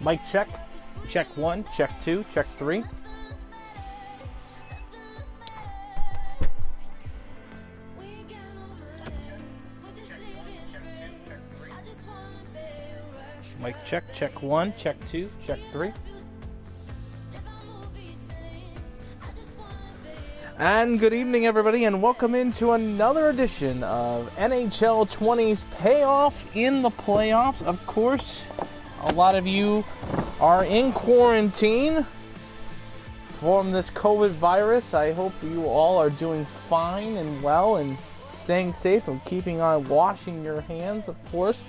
Mic check. Check 1, check 2, check 3. Mic check. Check 1, check 2, check 3. And good evening, everybody, and welcome into another edition of NHL 20's Payoff in the Playoffs. Of course, a lot of you are in quarantine from this COVID virus. I hope you all are doing fine and well and staying safe and keeping on washing your hands, of course.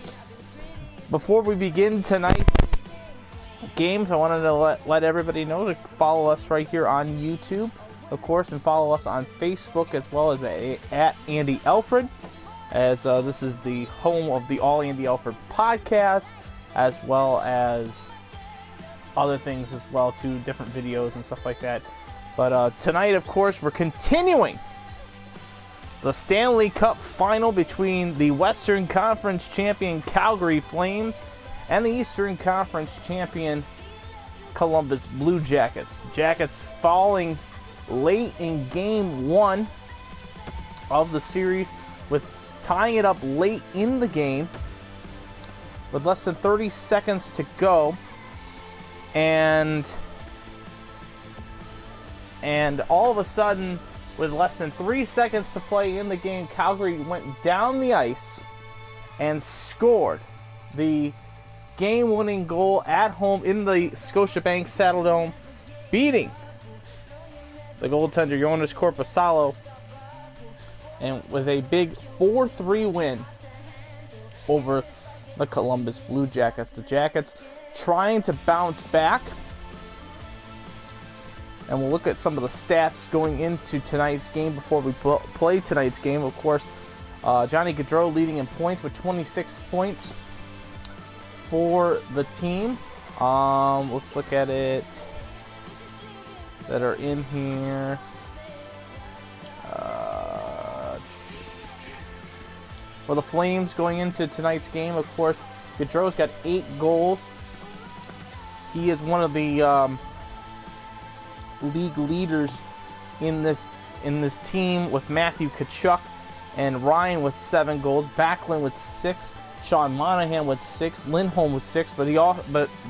Before we begin tonight's games, I wanted to let everybody know to follow us right here on YouTube, of course, and follow us on Facebook as well as at Andy Alfred, as this is the home of the All Andy Alfred podcast, as well as other things as well too, different videos and stuff like that. But tonight, of course, we're continuing the Stanley Cup final between the Western Conference champion Calgary Flames and the Eastern Conference champion Columbus Blue Jackets. The Jackets falling late in game 1 of the series, with tying it up late in the game with less than 30 seconds to go, and all of a sudden, with less than 3 seconds to play in the game, Calgary went down the ice and scored the game-winning goal at home in the Scotiabank Saddledome, beating the goaltender Jonas Korpisalo, and with a big 4-3 win over the Columbus Blue Jackets. The Jackets trying to bounce back, and we'll look at some of the stats going into tonight's game before we play tonight's game. Of course, Johnny Gaudreau leading in points with 26 points for the team. Let's look at it that are in here. For the Flames going into tonight's game, of course, Gaudreau's got 8 goals. He is one of the league leaders in this team, with Matthew Tkachuk and Ryan with 7 goals, Backlund with 6, Sean Monahan with 6, Lindholm with 6, but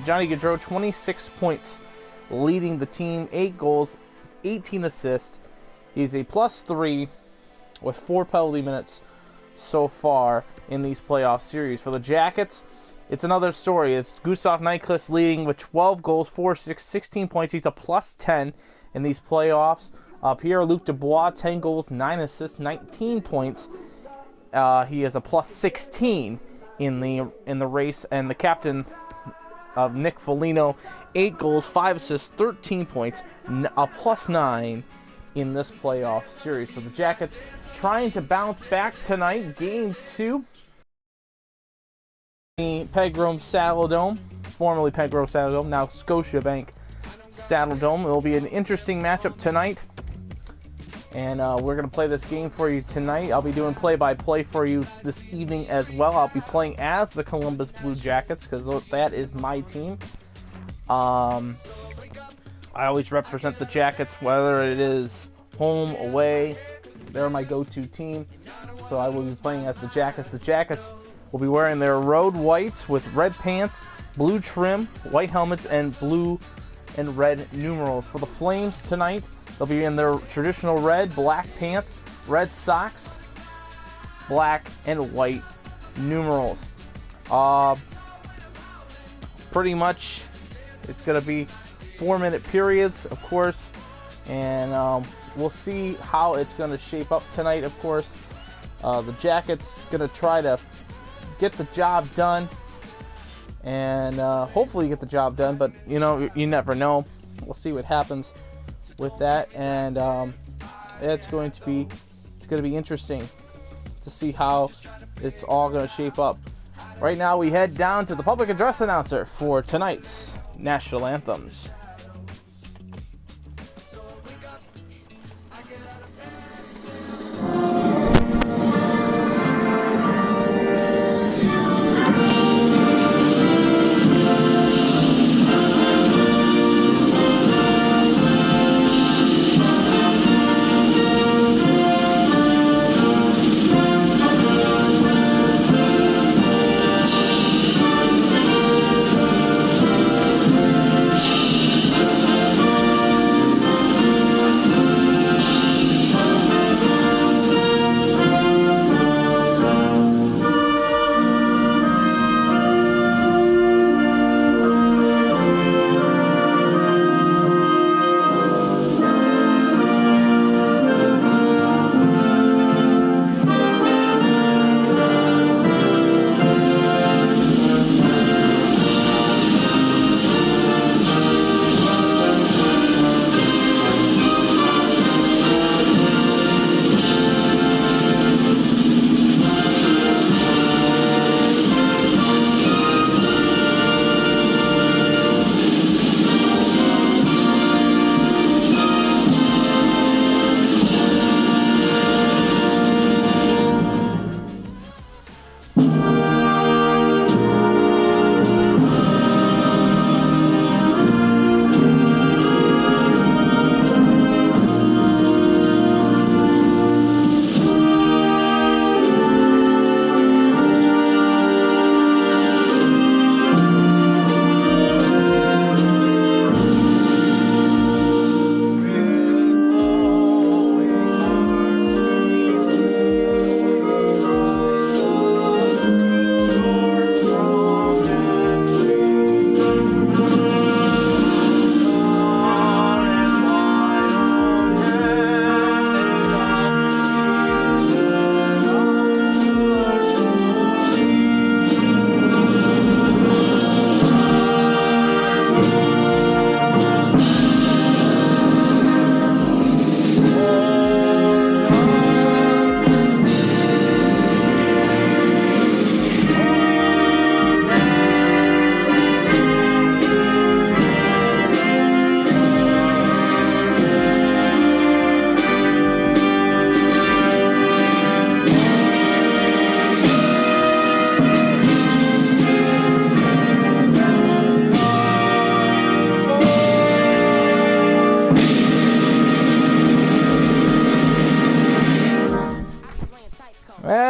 Johnny Gaudreau 26 points, leading the team, 8 goals, 18 assists. He's a +3 with 4 penalty minutes so far in these playoff series. For the Jackets, it's another story. It's Gustav Nyquist leading with 12 goals, 4 6, 16 points. He's a +10 in these playoffs. Pierre-Luc Dubois, 10 goals, 9 assists, 19 points. He is a +16 in the race. And the captain of Nick Foligno, 8 goals, 5 assists, 13 points, a +9 in this playoff series. So the Jackets trying to bounce back tonight, game 2. The Pegrom Saddledome, formerly Pegrom Saddledome, now Scotiabank Saddledome. It will be an interesting matchup tonight, and we're going to play this game for you tonight. I'll be doing play-by-play for you this evening as well. I'll be playing as the Columbus Blue Jackets, because that is my team. I always represent the Jackets, whether it is home, away. They're my go-to team, so I will be playing as the Jackets. The Jackets will be wearing their road whites with red pants, blue trim, white helmets, and blue and red numerals. For the Flames tonight, they'll be in their traditional red, black pants, red socks, black and white numerals. Pretty much, it's going to be 4-minute periods, of course, and we'll see how it's going to shape up tonight, of course. The Jackets going to try to get the job done, and hopefully get the job done, but you never know. We'll see what happens with that, and it's going to be interesting to see how it's all going to shape up. Right now we head down to the public address announcer for tonight's national anthems.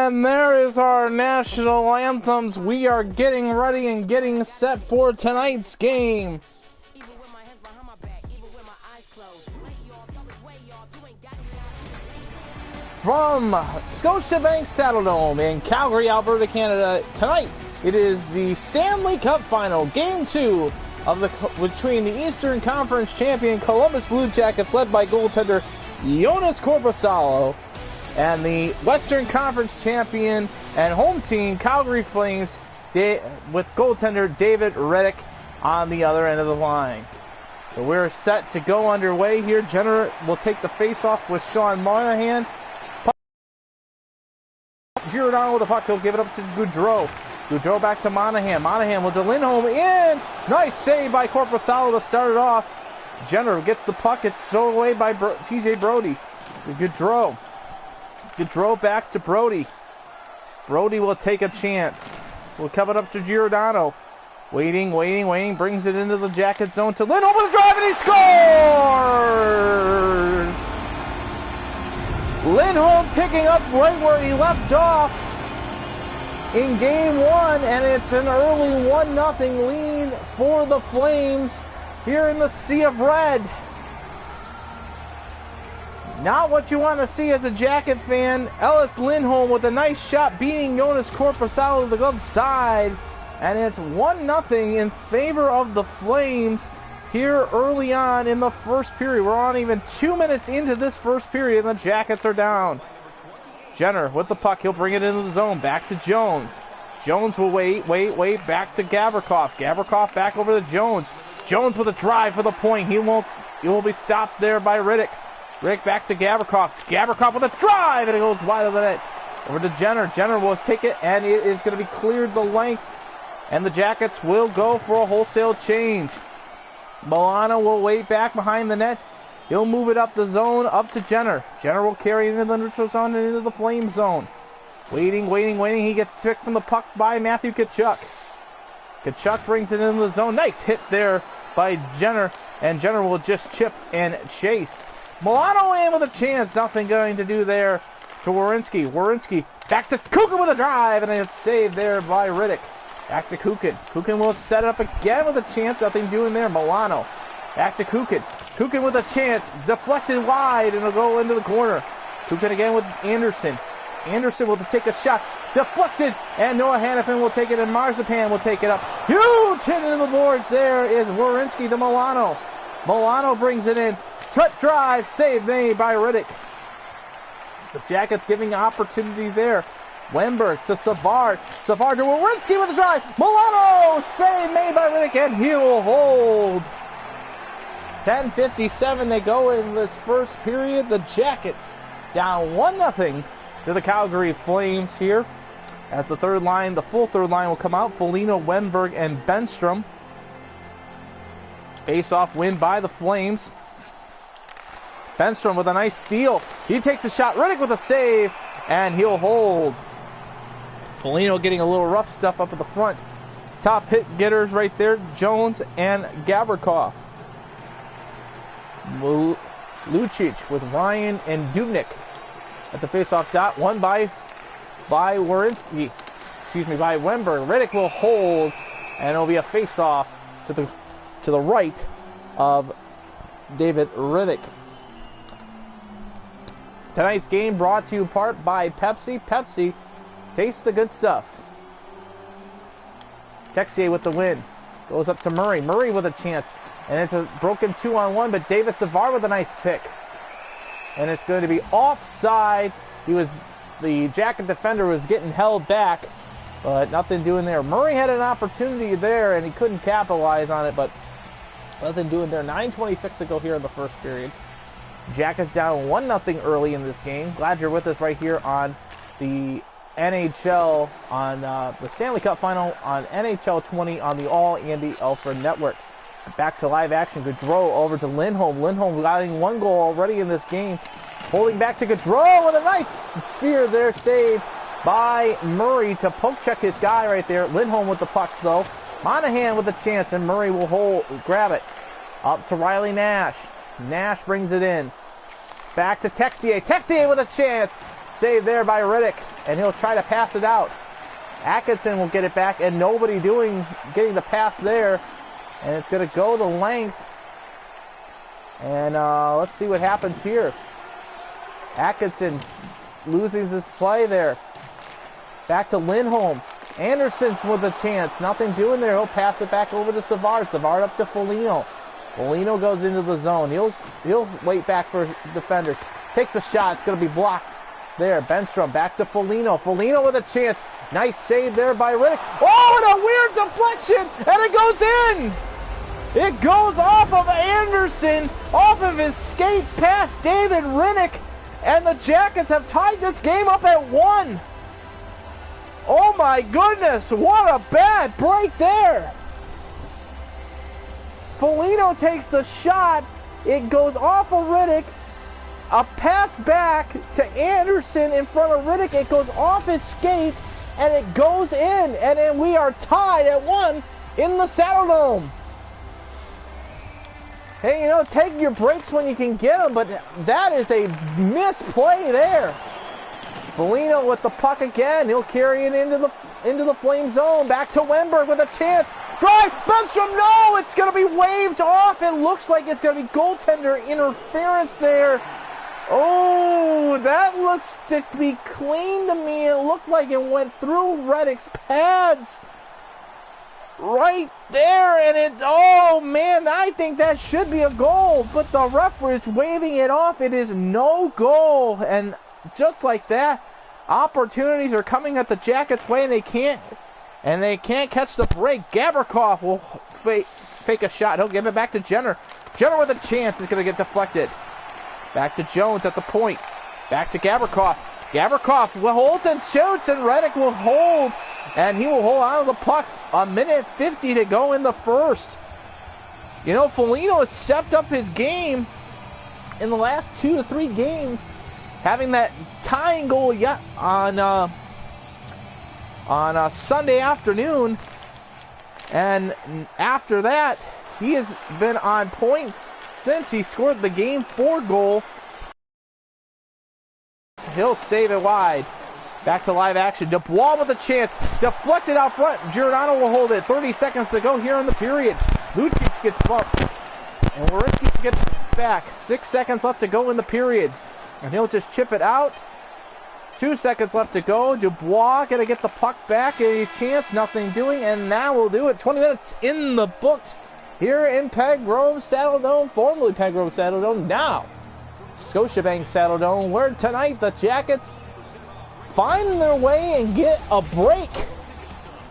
And there is our national anthems. We are getting ready and getting set for tonight's game. From Scotiabank Saddledome in Calgary, Alberta, Canada, tonight it is the Stanley Cup final, Game 2 between the Eastern Conference champion Columbus Blue Jackets, led by goaltender Joonas Korpisalo, and the Western Conference champion and home team Calgary Flames, with goaltender David Rittich on the other end of the line. So we're set to go underway here. Jenner will take the face-off with Sean Monahan. Giordano with the puck. He'll give it up to Goudreau. Goudreau back to Monahan. Monahan with the Lindholm in. Nice save by Korpisalo to start it off. Jenner gets the puck. It's thrown away by TJ Brody. Goudreau. Goudreau back to Brody. Brody will take a chance. We'll come it up to Giordano. Waiting. Brings it into the Jacket zone to Lindholm with a drive, and he scores! Lindholm picking up right where he left off in Game 1, and it's an early 1-0 lead for the Flames here in the Sea of Red. Not what you want to see as a Jacket fan. Ellis Lindholm with a nice shot beating Joonas Korpisalo to the glove side, and it's 1-0 in favor of the Flames here early on in the first period. We're on even 2 minutes into this first period, and the Jackets are down. Jenner with the puck. He'll bring it into the zone. Back to Jones. Jones will wait. Back to Gavrikov. Gavrikov back over to Jones. Jones with a drive for the point. He will be stopped there by Rittich. Rittich back to Gavrikov. Gavrikov with a drive, and it goes wide of the net. Over to Jenner. Jenner will take it, and it is going to be cleared the length, and the Jackets will go for a wholesale change. Milano will wait back behind the net. He'll move it up the zone, up to Jenner. Jenner will carry it into the neutral zone and into the Flame zone. Waiting. He gets picked from the puck by Matthew Tkachuk. Tkachuk brings it into the zone. Nice hit there by Jenner, and Jenner will just chip and chase. Milano in with a chance. Nothing going to do there to Werenski. Werenski back to Kukin with a drive, and it's saved there by Rittich. Back to Kukin. Kukin will set it up again with a chance. Nothing doing there. Milano. Back to Kukin. Kukin with a chance. Deflected wide, and it'll go into the corner. Kukin again with Anderson. Anderson will take a shot. Deflected, and Noah Hannafin will take it, and Marzipan will take it up. Huge hit into the boards. There is Werenski to Milano. Milano brings it in. Threat drive. Save made by Rittich. The Jackets giving opportunity there. Wemberg to Savard. Savard to Werenski with a drive. Milano! Save made by Rittich, and he will hold. 10:57 they go in this first period. The Jackets down 1-0 to the Calgary Flames here. As the third line, the full third line will come out. Foligno, Wemberg, and Benstrom. Face-off win by the Flames. Benstrom with a nice steal. He takes a shot. Rittich with a save, and he'll hold. Foligno getting a little rough stuff up at the front. Top hit getters right there, Jones and Gavrikov. Lucic with Ryan and Dubnyk at the face-off dot. Won by Werenski. By Wemberg. Rittich will hold, and it'll be a face-off to the right of David Rittich. Tonight's game brought to you in part by Pepsi. Pepsi, taste the good stuff. Texier with the win. Goes up to Murray. Murray with a chance. And it's a broken 2-on-1, but David Savard with a nice pick. And it's going to be offside. The Jacket defender was getting held back, but nothing doing there. Murray had an opportunity there, and he couldn't capitalize on it, but nothing doing there. 9:26 to go here in the first period. Jackets down 1-0 early in this game. Glad you're with us right here on the NHL, on the Stanley Cup Final on NHL 20 on the All Andy Elford Network. Back to live action. Gaudreau over to Lindholm. Lindholm getting one goal already in this game. Holding back to Gaudreau with a nice spear there. Saved by Murray to poke check his guy right there. Lindholm with the puck though. Monahan with a chance, and Murray will grab it. Up to Riley Nash. Nash brings it in. Back to Texier. Texier with a chance. save there by Riddick, and he'll try to pass it out. Atkinson will get it back, and nobody getting the pass there. And it's going to go the length. And let's see what happens here. Atkinson losing his play there. Back to Lindholm. Anderson's with a chance. Nothing doing there. He'll pass it back over to Savard. Savard up to Foligno. Foligno goes into the zone. He'll wait back for defenders. Takes a shot. It's going to be blocked there. Benstrom back to Foligno. Foligno with a chance. Nice save there by Riddick. Oh, and a weird deflection. And it goes in. It goes off of Anderson. Off of his skate past David Riddick. And the Jackets have tied this game up at 1. Oh my goodness, what a bad break there. Foligno takes the shot. It goes off of Riddick. A pass back to Anderson in front of Riddick. It goes off his skate and it goes in. And then we are tied at 1 in the Saddledome. Hey, you know, take your breaks when you can get them, but that is a misplay there. Foligno with the puck again. He'll carry it into the Flame zone. Back to Wennberg with a chance. Drive. Benstrom. No, it's going to be waved off. It looks like it's going to be goaltender interference there. Oh, that looks to be clean to me. It looked like it went through Riddick's pads. Right there, and oh man, I think that should be a goal, but the referee is waving it off. It is no goal, and just like that, opportunities are coming at the Jackets' way, and they can't catch the break. Gavrikov will fake a shot. He'll give it back to Jenner. Jenner with a chance is going to get deflected. Back to Jones at the point. Back to Gavrikov. Gavrikov holds and shoots, and Riddick will hold, and he will hold on to the puck. A minute 50 to go in the first. You know, Foligno has stepped up his game in the last 2 to 3 games, having that tying goal yet on Sunday afternoon, and after that, he has been on point since he scored the Game 4 goal. He'll save it wide. Back to live action. Dubois with a chance. Deflected out front. Giordano will hold it. 30 seconds to go here in the period. Lucic gets bumped. And Werenski gets back. 6 seconds left to go in the period. And he'll just chip it out. 2 seconds left to go. Dubois going to get the puck back. A chance. Nothing doing. And now we'll do it. 20 minutes in the books here in Peg Grove Saddledome. Formerly Peg Grove Saddledome. Now Scotiabank Saddledome, where tonight the Jackets find their way and get a break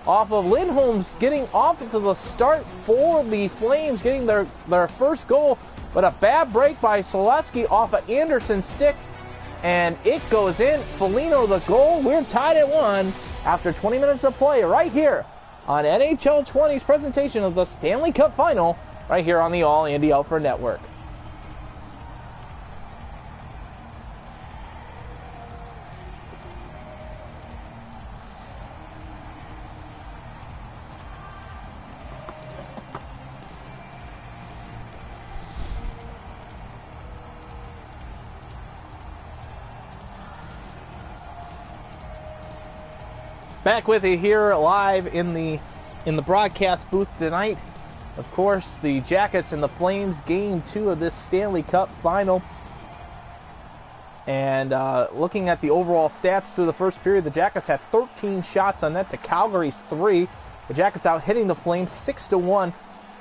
off of Lindholm's getting off to the start for the Flames, getting their first goal, but a bad break by Seletsky off of Anderson's stick, and it goes in. Foligno the goal. We're tied at 1 after 20 minutes of play right here on NHL 20's presentation of the Stanley Cup Final right here on the All Indy Alpha Network. Back with you here live in the broadcast booth tonight. Of course, the Jackets and the Flames, Game 2 of this Stanley Cup Final. And looking at the overall stats through the first period, the Jackets had 13 shots on net to Calgary's 3. The Jackets out hitting the Flames 6-1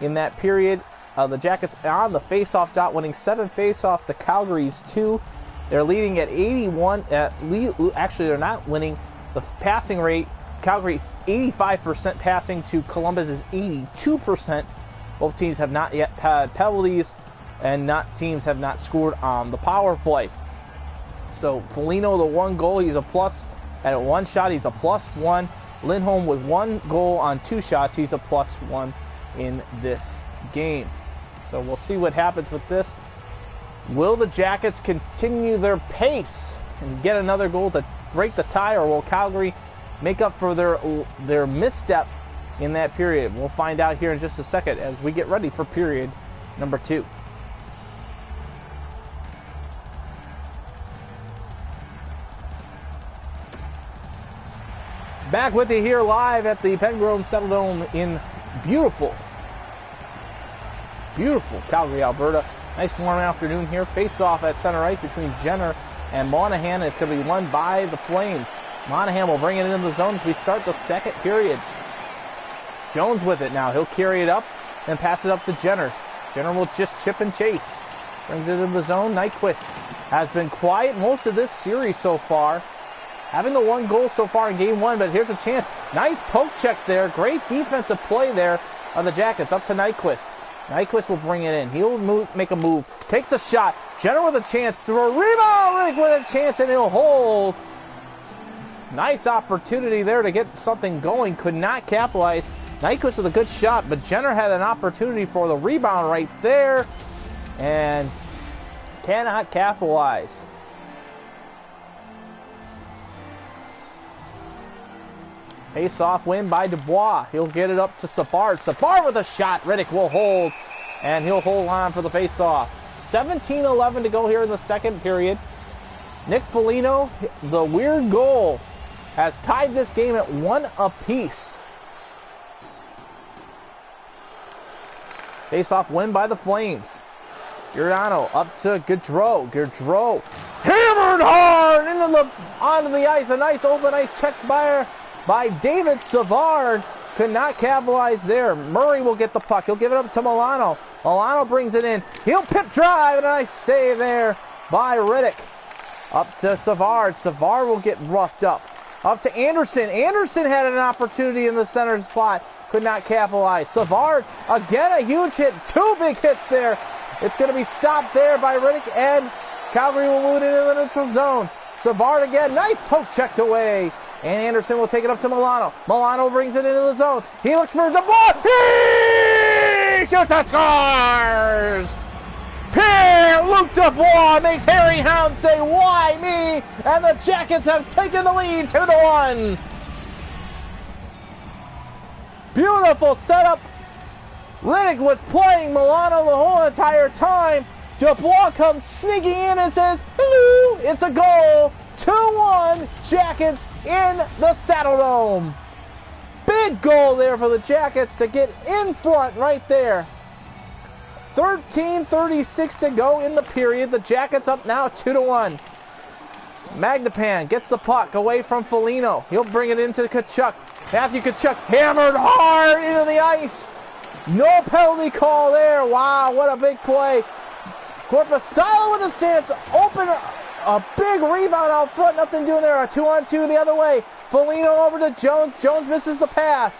in that period. The Jackets on the face-off dot, winning 7 face-offs to Calgary's 2. They're leading at 81. Actually, they're not winning. The passing rate, Calgary's 85% passing to Columbus's 82%. Both teams have not yet had penalties, and teams have not scored on the power play. So Foligno, the 1 goal, he's a plus. At 1 shot, he's a +1. Lindholm with 1 goal on 2 shots, he's a +1 in this game. So we'll see what happens with this. Will the Jackets continue their pace and get another goal to break the tie, or will Calgary make up for their misstep in that period? We'll find out here in just a second as we get ready for period number 2. Back with you here live at the Pengrove Saddledome in beautiful Calgary, Alberta. Nice warm afternoon here. Face off at center ice between Jenner and Monahan. It's going to be won by the Flames. Monahan will bring it into the zone as we start the second period. Jones with it now. He'll carry it up and pass it up to Jenner. Jenner will just chip and chase. Brings it into the zone. Nyquist has been quiet most of this series so far. Having the one goal so far in game one, but here's a chance. Nice poke check there. Great defensive play there of the Jackets. Up to Nyquist. Nyquist will bring it in. He'll make a move. Takes a shot. Jenner with a chance. Through a rebound. Rick with a chance, and he'll hold. Nice opportunity there to get something going. Could not capitalize. Nyquist with a good shot, but Jenner had an opportunity for the rebound right there and cannot capitalize. Face-off win by Dubois. He'll get it up to Savard. Savard with a shot. Riddick will hold, and he'll hold on for the face-off. 17-11 to go here in the second period. Nick Foligno, the weird goal, has tied this game at 1 apiece. Face-off win by the Flames. Giordano up to Gaudreau. Gaudreau hammered hard onto the ice. A nice open ice check by David Savard. Could not capitalize there. Murray will get the puck. He'll give it up to Milano. Milano brings it in. He'll pit drive, and a nice save there by Riddick. Up to Savard. Savard will get roughed up. Up to Anderson. Anderson had an opportunity in the center slot. Could not capitalize. Savard, again a huge hit. 2 big hits there. It's going to be stopped there by Riddick, and Calgary will move it into the neutral zone. Savard again. Nice poke checked away. And Anderson will take it up to Milano. Milano brings it into the zone. He looks for Dubois. He shoots and scores! Pierre-Luc Dubois makes Harry Hound say, "Why me?" And the Jackets have taken the lead 2-1. Beautiful setup. Riddick was playing Milano the whole entire time. Dubois comes sneaking in and says, "Hello." It's a goal. 2-1 Jackets in the Saddledome. Big goal there for the Jackets to get in front right there. 13:36 to go in the period. The Jackets up now 2-1. Magnapan gets the puck away from Foligno. He'll bring it into Tkachuk. Matthew Tkachuk hammered hard into the ice. No penalty call there. Wow, what a big play. Korpisalo with a chance. Open a big rebound out front. Nothing doing there. A 2-on-2 the other way. Foligno over to Jones. Jones misses the pass.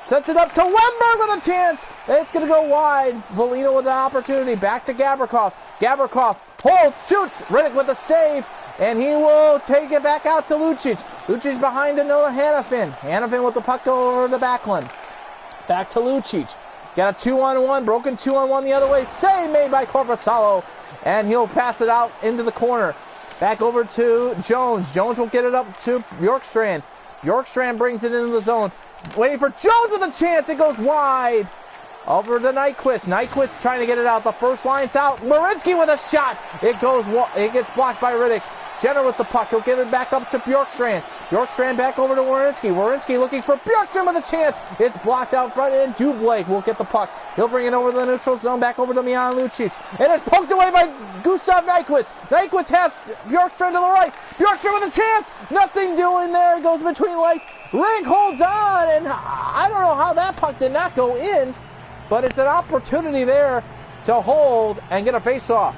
Sets it up to Wemberg with a chance. It's going to go wide. Foligno with an opportunity. Back to Gavrikov. Gavrikov holds, shoots. Riddick with a save. And he will take it back out to Lucic. Lucic behind to Noah Hanifin. Hanifin with the puck over the backline. Back to Lucic. Got a 2-on-1. Broken 2-on-1 the other way. Save made by Korpisalo. And he'll pass it out into the corner. Back over to Jones. Jones will get it up to Bjorkstrand. Bjorkstrand brings it into the zone. Waiting for Jones with a chance. It goes wide. Over to Nyquist. Nyquist trying to get it out. The first line's out. Marinsky with a shot. It gets blocked by Riddick. Jenner with the puck. He'll give it back up to Bjorkstrand. Bjorkstrand back over to Werenski. Werenski looking for Bjorkstrand with a chance. It's blocked out front, and Dublake will get the puck. He'll bring it over the neutral zone, back over to Milan Lucic. And it's poked away by Gustav Nyquist. Nyquist has Bjorkstrand to the right. Bjorkstrand with a chance. Nothing doing there. It goes between legs. Rig holds on, and I don't know how that puck did not go in, but it's an opportunity there to hold and get a face-off.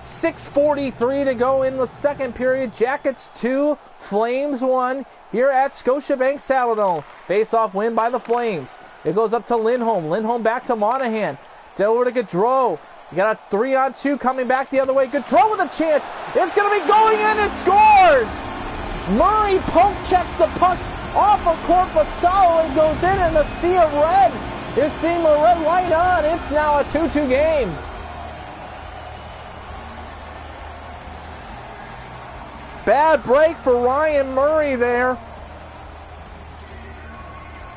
6:43 to go in the second period. Jackets 2, Flames 1 here at Scotiabank Saddledome. Face-off win by the Flames. It goes up to Lindholm. Lindholm back to Monahan. Over to Gaudreau. You got a 3-on-2 coming back the other way. Gaudreau with a chance. It's going to be going in and scores. Murray poke checks the puck off of Korpisalo and goes in, and the sea of red is seeing the red light on. It's now a 2-2 game. Bad break for Ryan Murray there.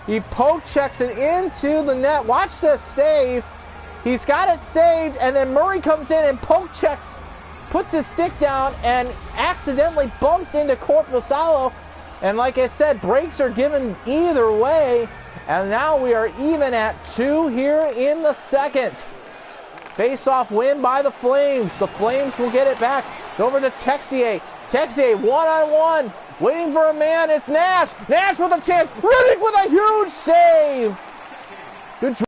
He poke checks it into the net. Watch this save. He's got it saved, and then Murray comes in and poke checks, puts his stick down, and accidentally bumps into Korpisalo. And like I said, breaks are given either way. And now we are even at 2 here in the second. Face-off win by the Flames. The Flames will get it back. It's over to Texier. Texier one-on-one. Waiting for a man. It's Nash. Nash with a chance. Riddick with a huge save. Good try.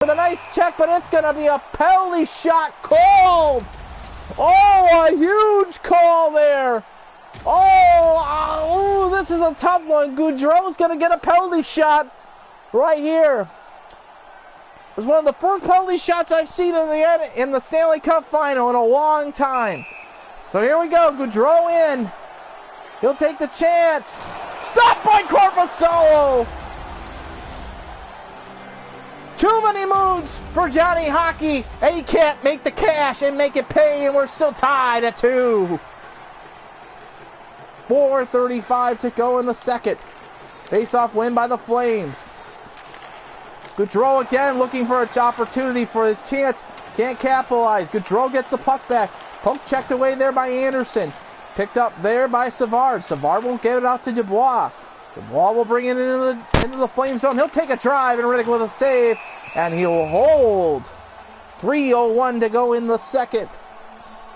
With a nice check, but it's going to be a penalty shot called. Oh, a huge call there. Oh, this is a tough one. Goudreau's going to get a penalty shot right here. It was one of the first penalty shots I've seen in the Stanley Cup final in a long time. So here we go. Goudreau in. He'll take the chance. Stopped by Korpisalo. Too many moves for Johnny Hockey. And he can't make the cash and make it pay, and we're still tied at 2. 4:35 to go in the second. Face-off win by the Flames. Goudreau again looking for an opportunity for his chance. Can't capitalize. Goudreau gets the puck back. Poke checked away there by Anderson. Picked up there by Savard. Savard will get it out to Dubois. Dubois will bring it into the Flame zone. He'll take a drive, and Riddick with a save. And he'll hold. 3:01 to go in the second.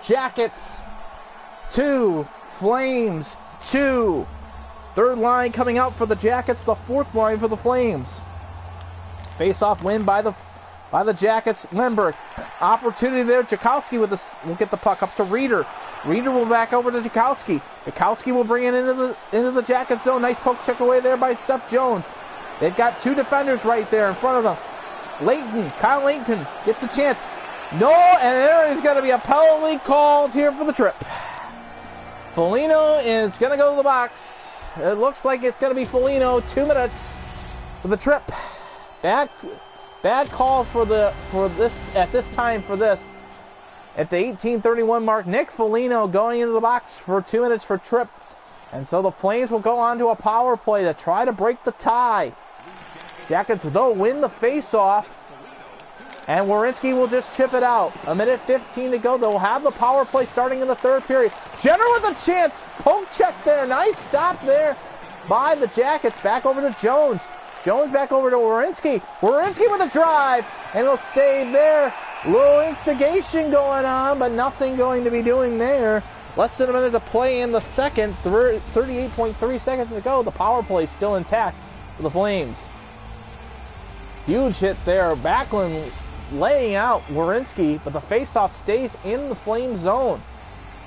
Jackets 2. Flames 2. Third line coming out for the Jackets. The fourth line for the Flames. Face-off win by the Jackets. Lindbergh. Opportunity there. Jakowski will get the puck up to Reeder. Reeder will back over to Jakowski. Jakowski will bring it into the Jacket zone. Nice poke check away there by Seth Jones. They've got 2 defenders right there in front of them. Kyle Layton gets a chance. No, and there is going to be a penalty called here for the Trip. Foligno is going to go to the box. It looks like it's going to be Foligno. 2 minutes for the Trip. Bad call for this at this time for this. At the 18:31 mark, Nick Foligno going into the box for 2 minutes for Trip. And so the Flames will go on to a power play to try to break the tie. Jackets, though, win the face-off. And Werenski will just chip it out. 1:15 to go. They'll have the power play starting in the third period. Jenner with a chance. Poke check there. Nice stop there by the Jackets. Back over to Jones. Jones back over to Werenski. Werenski with a drive. And he'll save there. Little instigation going on, but nothing going to be doing there. Less than a minute to play in the second. 38.3 seconds to go. The power play still intact for the Flames. Huge hit there. Backlund laying out Werenski, but the faceoff stays in the Flame zone.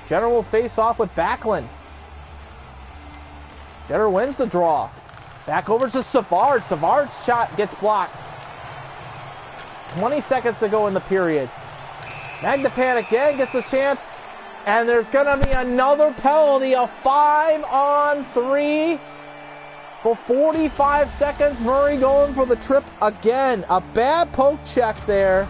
Jenner will face off with Backlund. Jenner wins the draw. Back over to Savard. Savard's shot gets blocked. 20 seconds to go in the period. Magnapan again gets a chance, and there's going to be another penalty, a 5-on-3 for 45 seconds. Murray going for the Trip again. A bad poke check there.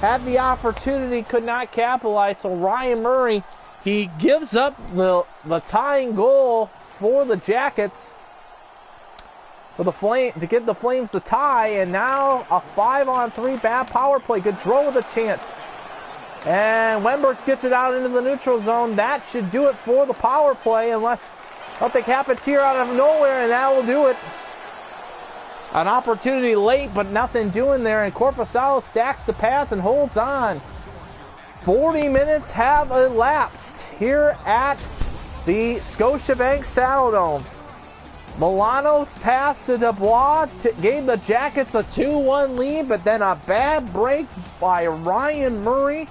Had the opportunity, could not capitalize. So Ryan Murray, he gives up the tying goal for the Jackets. For the to give the Flames the tie, and now a 5-on-3 bad power play. Goudreau with a chance. And Wemberg gets it out into the neutral zone. That should do it for the power play, unless something happens here out of nowhere, and that will do it. An opportunity late, but nothing doing there, and Korpisalo stacks the pads and holds on. 40 minutes have elapsed here at the Scotiabank Saddledome. Milano's pass to Dubois gave the Jackets a 2-1 lead, but then a bad break by Ryan Murray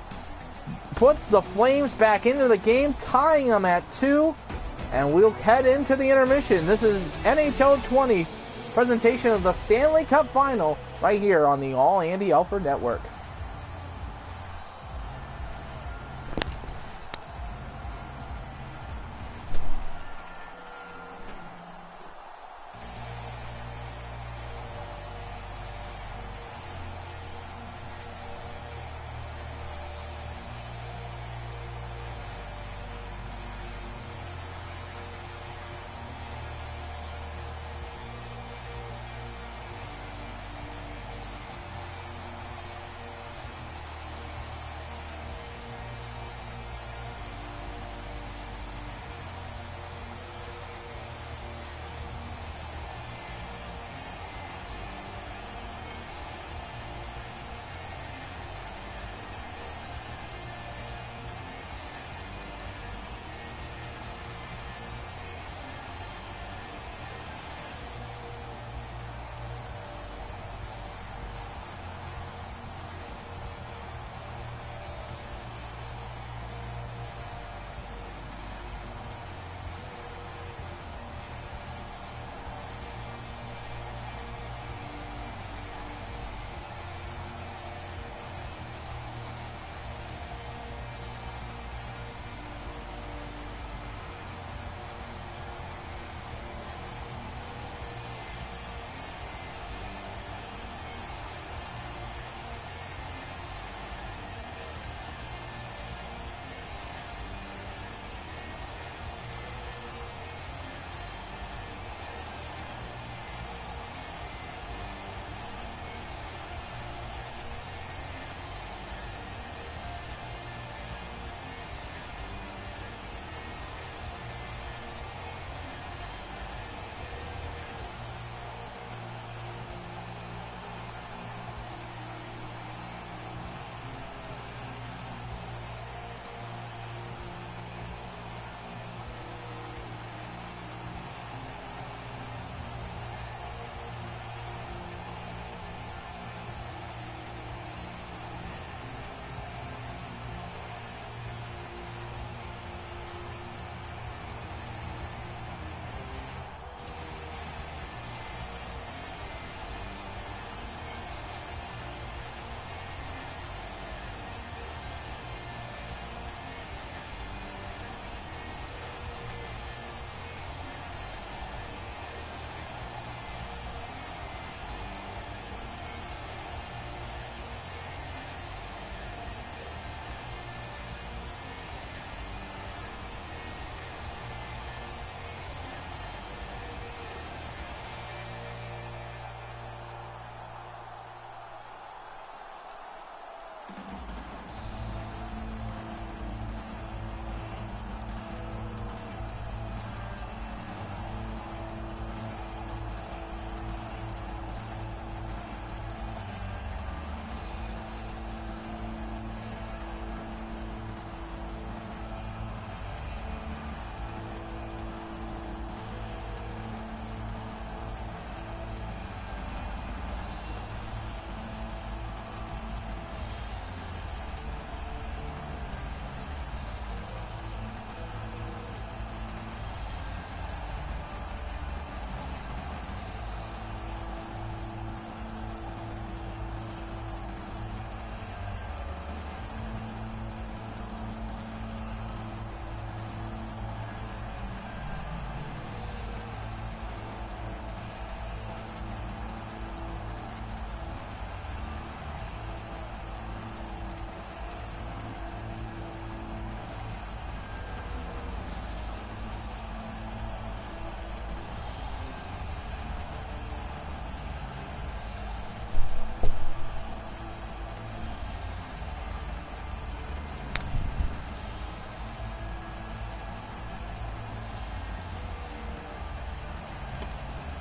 puts the Flames back into the game, tying them at 2, and we'll head into the intermission. This is NHL 20 presentation of the Stanley Cup Final right here on the All Andy Alford Network.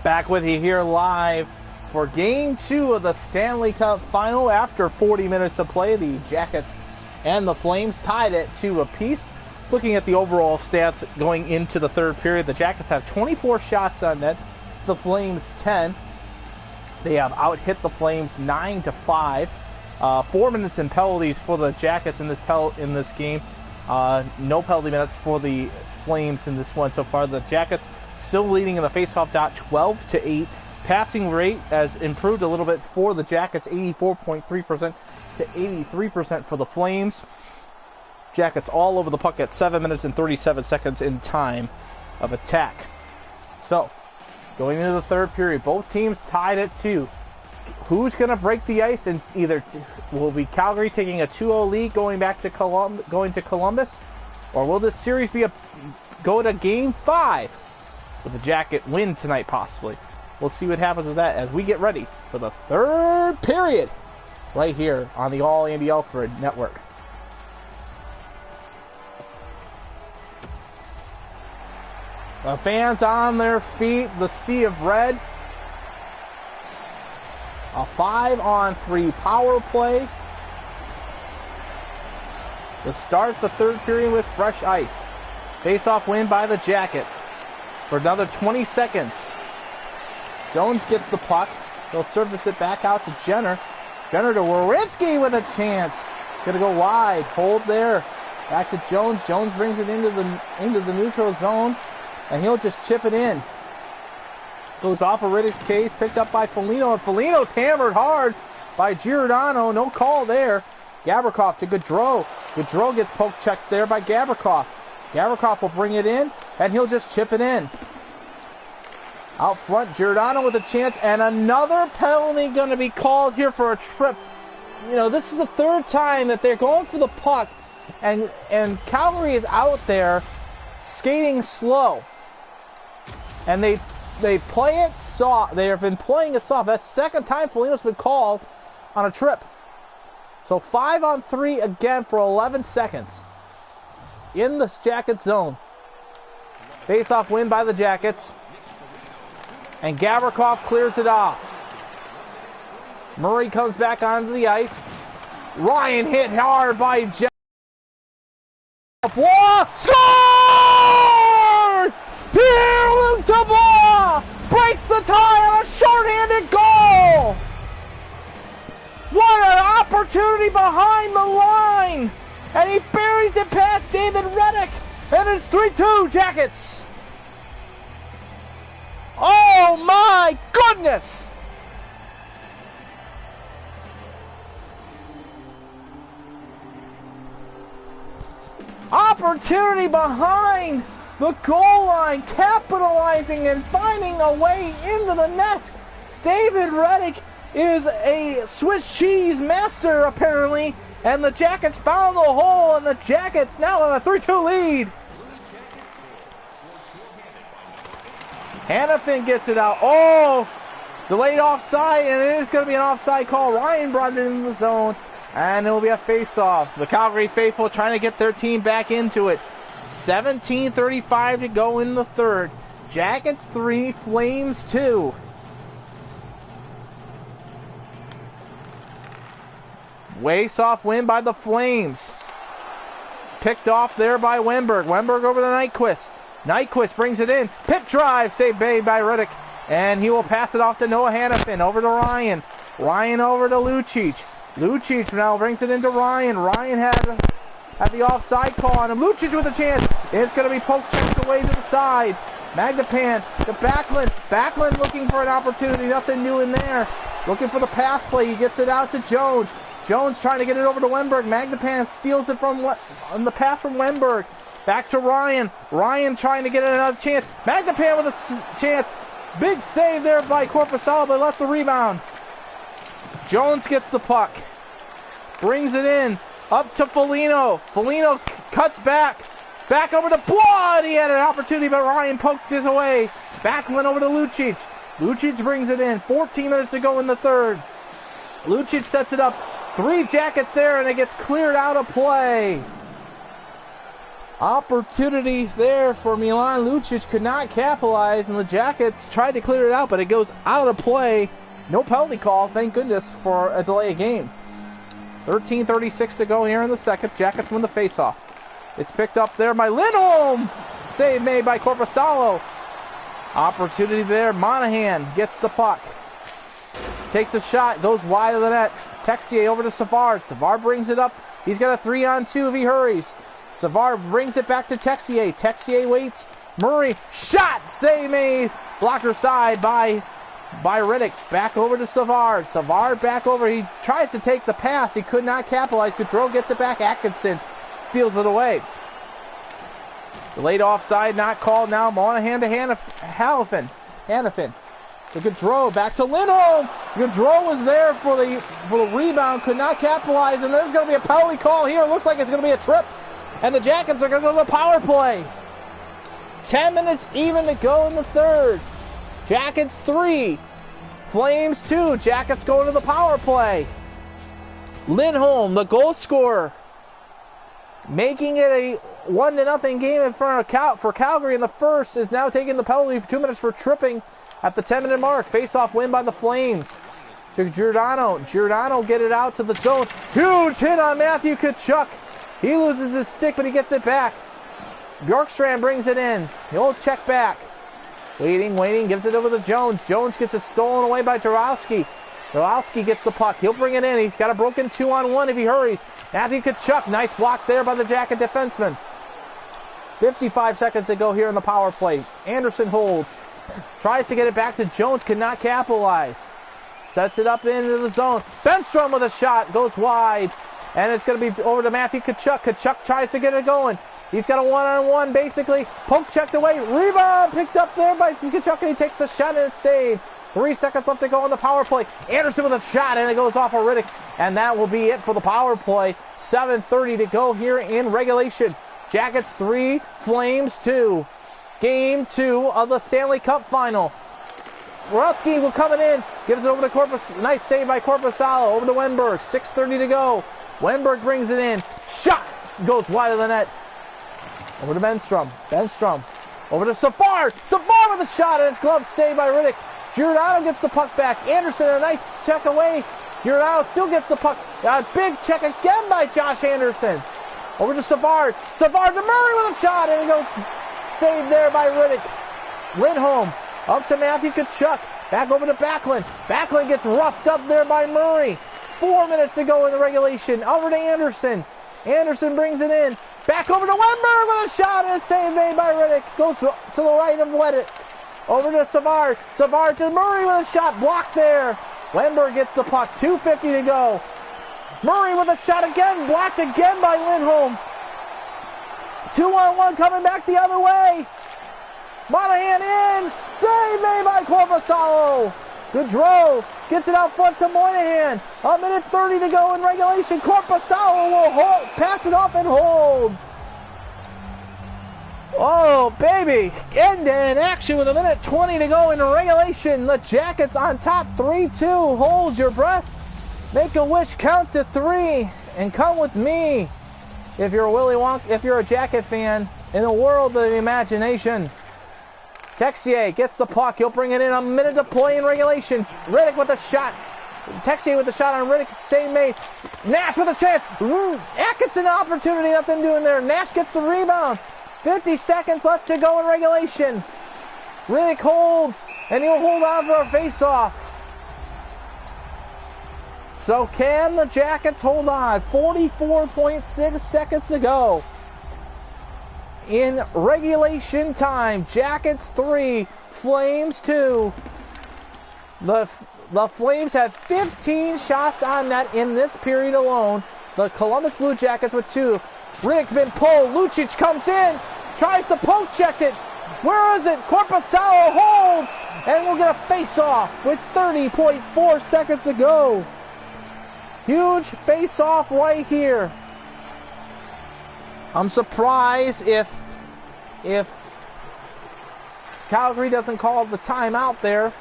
Back with you here live for Game 2 of the Stanley Cup Final. After 40 minutes of play, the Jackets and the Flames tied it 2 apiece. Looking at the overall stats going into the third period, the Jackets have 24 shots on net, the Flames 10. They have out-hit the Flames 9-5. 4 minutes in penalties for the Jackets in this game. No penalty minutes for the Flames in this one so far. The Jackets still leading in the faceoff dot 12-8. Passing rate has improved a little bit for the Jackets, 84.3% to 83% for the Flames. Jackets all over the puck at 7 minutes and 37 seconds in time of attack. So, going into the third period, both teams tied at 2. Who's going to break the ice? And either will be Calgary taking a 2-0 lead going to Columbus, or will this series go to Game 5 with the Jacket win tonight possibly? We'll see what happens with that as we get ready for the third period right here on the All Andy Alfred Network. The fans on their feet, the sea of red. A 5-on-3 power play to start the third period with fresh ice. Face-off win by the Jackets for another 20 seconds. Jones gets the puck. He'll surface it back out to Jenner. Jenner to Werenski with a chance. Gonna go wide. Hold there. Back to Jones. Jones brings it into the neutral zone, and he'll just chip it in. Goes off of Riddick's case, picked up by Foligno, and Foligno's hammered hard by Giordano. No call there. Gavrikov to Gaudreau. Gaudreau gets poke checked there by Gavrikov. Gavrikov will bring it in, and he'll just chip it in. Out front, Giordano with a chance, and another penalty going to be called here for a trip. You know, this is the third time that they're going for the puck, and Calgary is out there skating slow. And they play it soft. They have been playing it soft. That's the second time Foligno's been called on a trip. So 5-on-3 again for 11 seconds in the Jacket zone. Face-off win by the Jackets. And Gavrikov clears it off. Murray comes back onto the ice. Ryan hit hard by Jeff. Scored! Pierre-Luc Dubois breaks the tie on a shorthanded goal! What an opportunity behind the line! And he buries it past David Reddick! And it's 3-2 Jackets! Oh my goodness! Opportunity behind the goal line, capitalizing and finding a way into the net. David Reddick is a Swiss cheese master apparently, and the Jackets found the hole, and the Jackets now have a 3-2 lead. Hanifin gets it out. Oh! Delayed offside, and it is going to be an offside call. Ryan brought it into the zone, and it will be a face-off. The Calgary faithful trying to get their team back into it. 17:35 to go in the third. Jackets 3, Flames 2. Face-off win by the Flames. Picked off there by Wennberg. Wennberg over to Nyquist. Nyquist brings it in. Pit drive, saved by Riddick. And he will pass it off to Noah Hanifin. Over to Ryan. Ryan over to Lucic. Lucic now brings it into Ryan. Ryan had the offside call on him. Lucic with a chance. It's going to be poke checked away to the side. Magdapan to Backlund. Backlund looking for an opportunity. Nothing new in there. Looking for the pass play. He gets it out to Jones. Jones trying to get it over to Wennberg. Magdapan steals it on the pass from Wennberg. Back to Ryan. Ryan trying to get another chance. Magdapan with a chance. Big save there by Korpisalo, but left the rebound. Jones gets the puck. Brings it in. Up to Foligno. Foligno cuts back. Back over to Blood. He had an opportunity, but Ryan poked it away. Backlund over to Lucic. Lucic brings it in. 14 minutes to go in the third. Lucic sets it up. 3 Jackets there, and it gets cleared out of play. Opportunity there for Milan Lucic, could not capitalize, and the Jackets tried to clear it out, but it goes out of play. No penalty call, thank goodness, for a delay of game. 13:36 to go here in the second. Jackets win the faceoff. It's picked up there by Lindholm. Save made by Korpisalo. Opportunity there. Monahan gets the puck. Takes a shot, goes wide of the net. Texier over to Savard. Savard brings it up. He's got a 3-on-2 if he hurries. Savard brings it back to Texier. Texier waits. Murray, shot, save made. Blocker side by Riddick. Back over to Savard. Savard back over. He tries to take the pass. He could not capitalize. Gaudreau gets it back. Atkinson steals it away. Delayed offside, not called now. Monahan to Hanifin. To Gaudreau, back to Lindholm. Gaudreau was there for the rebound, could not capitalize, and there's going to be a penalty call here. It looks like it's going to be a trip, and the Jackets are going to go to the power play. 10 minutes even to go in the third. Jackets 3, Flames 2. Jackets go to the power play. Lindholm, the goal scorer, making it a 1-0 game in front of for Calgary in the first, is now taking the penalty for 2 minutes for tripping at the 10-minute mark. Face-off win by the Flames. To Giordano. Giordano get it out to the zone. Huge hit on Matthew Tkachuk. He loses his stick, but he gets it back. Bjorkstrand brings it in. He'll check back. Waiting, gives it over to Jones. Jones gets it stolen away by Dorowski. Dorowski gets the puck. He'll bring it in. He's got a broken 2-on-1 if he hurries. Matthew Tkachuk, nice block there by the Jacket defenseman. 55 seconds to go here in the power play. Anderson holds. Tries to get it back to Jones, cannot capitalize. Sets it up into the zone. Benstrom with a shot, goes wide. And it's going to be over to Matthew Tkachuk. Tkachuk tries to get it going. He's got a 1-on-1 basically. Poke checked away. Rebound picked up there by Tkachuk, and he takes a shot and it's saved. 3 seconds left to go on the power play. Anderson with a shot, and it goes off of Riddick. And that will be it for the power play. 7:30 to go here in regulation. Jackets 3, Flames 2. Game 2 of the Stanley Cup final. Rutsky will come in, gives it over to Corpus. Nice save by Korpisalo. Over to Wenberg. 6:30 to go. Wenberg brings it in. Shot goes wide of the net. Over to Benstrom. Benstrom. Over to Savard. Savard with a shot, and it's glove saved by Riddick. Giordano gets the puck back. Anderson, a nice check away. Giordano still gets the puck. A big check again by Josh Anderson. Over to Savard. Savard to Murray with a shot, and it goes saved there by Riddick. Lindholm up to Matthew Tkachuk. Back over to Backlund. Backlund gets roughed up there by Murray. 4 minutes to go in the regulation. Over to Anderson. Anderson brings it in. Back over to Wenberg with a shot, and it's saved made by Riddick. Goes to the right of Riddick. Over to Savard. Savard to Murray with a shot. Blocked there. Wenberg gets the puck. 2:50 to go. Murray with a shot again. Blocked again by Lindholm. 2-on-1 coming back the other way. Monahan in. Save made by Korpisalo. Gaudreau gets it out front to Moynihan. 1:30 to go in regulation. Korpisalo will pass it off and holds. Oh, baby. End in action with 1:20 to go in regulation. The Jackets on top 3-2. Hold your breath. Make a wish, count to 3, and come with me. If you're a Jacket fan in the world of imagination. Texier gets the puck. He'll bring it in. 1 minute to play in regulation. Riddick with a shot. Texier with the shot on Riddick. Save made. Nash with a chance. Atkinson opportunity. Nothing doing there. Nash gets the rebound. 50 seconds left to go in regulation. Riddick holds, and he'll hold on for a face-off. So can the Jackets hold on? 44.6 seconds to go. In regulation time, Jackets 3, Flames 2. The Flames have 15 shots on net in this period alone. The Columbus Blue Jackets with 2. Riddick been pulled. Lucic comes in, tries to poke check it. Where is it? Korpisalo holds, and we'll get a face-off with 30.4 seconds to go. Huge face-off right here. I'm surprised if Calgary doesn't call the timeout there,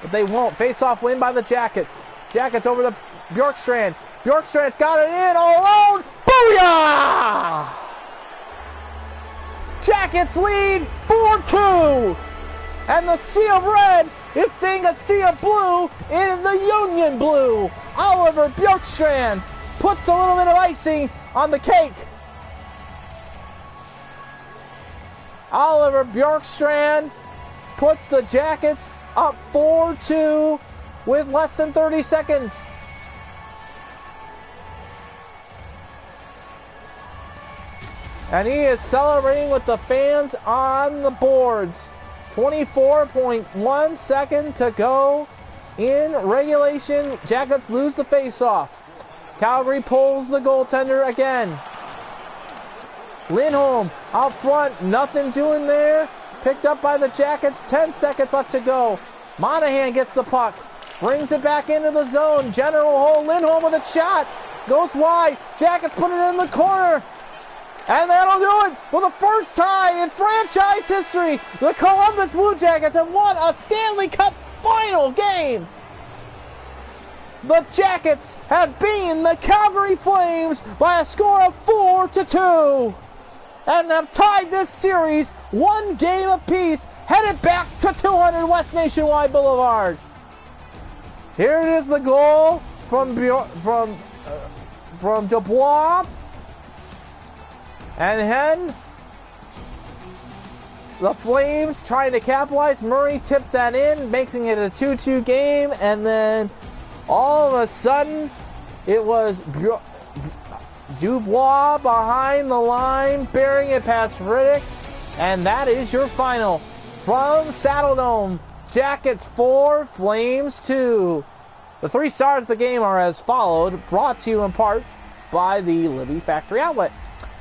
but they won't. Face-off win by the Jackets. Jackets over to Bjorkstrand. Bjorkstrand's got it in all alone. Booyah! Jackets lead 4-2. And the sea of red is seeing a sea of blue in the Union blue. Oliver Bjorkstrand puts a little bit of icing on the cake. Oliver Bjorkstrand puts the Jackets up 4-2 with less than 30 seconds. And he is celebrating with the fans on the boards. 24.1 seconds to go in regulation. Jackets lose the faceoff. Calgary pulls the goaltender again. Lindholm out front, nothing doing there. Picked up by the Jackets, 10 seconds left to go. Monahan gets the puck, brings it back into the zone. General hole, Lindholm with a shot. Goes wide, Jackets put it in the corner. And that'll do it for the first time in franchise history. The Columbus Blue Jackets have won a Stanley Cup final game. The Jackets have beaten the Calgary Flames by a score of 4-2. And have tied this series one game apiece, headed back to 200 West Nationwide Boulevard. Here it is, the goal from Dubois. And then the Flames trying to capitalize. Murray tips that in, making it a 2-2 game. And then all of a sudden, it was Dubois behind the line, burying it past Riddick. And that is your final from Saddle Dome. Jackets 4, Flames 2. The 3 stars of the game are as followed, brought to you in part by the Libby Factory Outlet.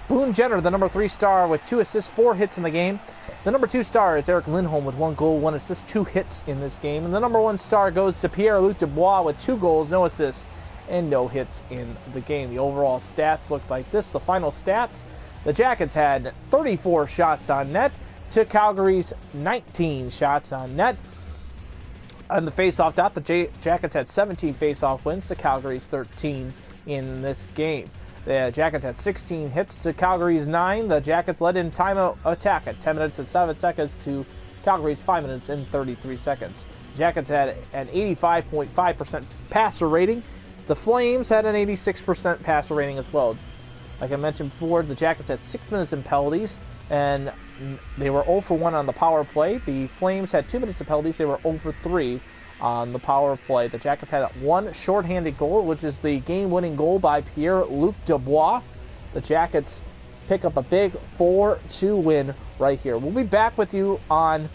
Boone Jenner, the number 3 star with 2 assists, 4 hits in the game. The number 2 star is Eric Lindholm with 1 goal, 1 assist, 2 hits in this game. And the number 1 star goes to Pierre-Luc Dubois with 2 goals, no assists, and no hits in the game. The overall stats look like this. The final stats, the Jackets had 34 shots on net to Calgary's 19 shots on net. On the face-off dot, the Jackets had 17 face-off wins to Calgary's 13 in this game. The Jackets had 16 hits to Calgary's 9. The Jackets led in time of attack at 10 minutes and 7 seconds to Calgary's 5 minutes and 33 seconds. The Jackets had an 85.5% passer rating. The Flames had an 86% passer rating as well. Like I mentioned before, the Jackets had 6 minutes in penalties, and they were 0 for 1 on the power play. The Flames had 2 minutes of penalties. They were 0 for 3 on the power play. The Jackets had 1 shorthanded goal, which is the game-winning goal by Pierre-Luc Dubois. The Jackets pick up a big 4-2 win right here. We'll be back with you on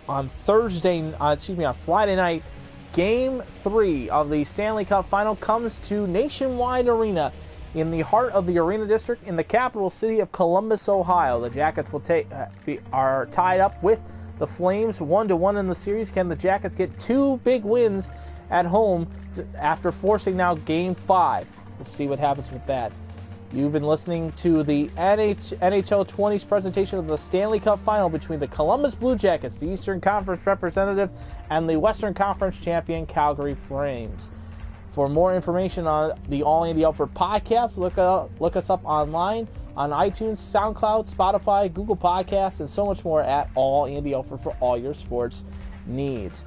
Friday night. Game 3 of the Stanley Cup Final comes to Nationwide Arena in the heart of the Arena District in the capital city of Columbus, Ohio. The Jackets are tied up with the Flames 1-1 in the series. Can the Jackets get 2 big wins at home after forcing now Game 5? We'll see what happens with that. You've been listening to the NHL 20's presentation of the Stanley Cup Final between the Columbus Blue Jackets, the Eastern Conference representative, and the Western Conference champion Calgary Flames. For more information on the All Andy Alford podcast, look us up online on iTunes, SoundCloud, Spotify, Google Podcasts, and so much more at All Andy Alford for all your sports needs.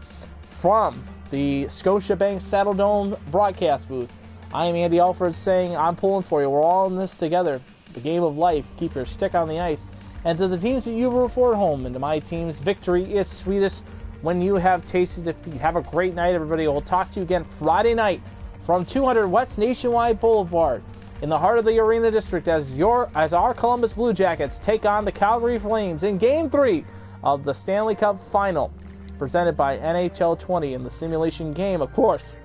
From the Scotiabank Saddle Dome broadcast booth, I am Andy Alford saying I'm pulling for you. We're all in this together. The game of life. Keep your stick on the ice. And to the teams that you root for at home, and to my team's victory is sweetest when you have tasted defeat. Have a great night, everybody. We'll talk to you again Friday night from 200 West Nationwide Boulevard in the heart of the Arena District as our Columbus Blue Jackets take on the Calgary Flames in Game 3 of the Stanley Cup Final, presented by NHL 20 in the simulation game, of course.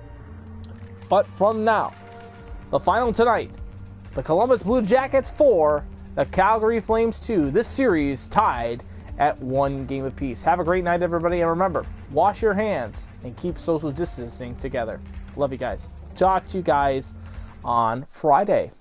But from now, the final tonight, the Columbus Blue Jackets 4, the Calgary Flames 2. This series tied at 1 game apiece. Have a great night, everybody, and remember, wash your hands and keep social distancing together. Love you guys. Talk to you guys on Friday.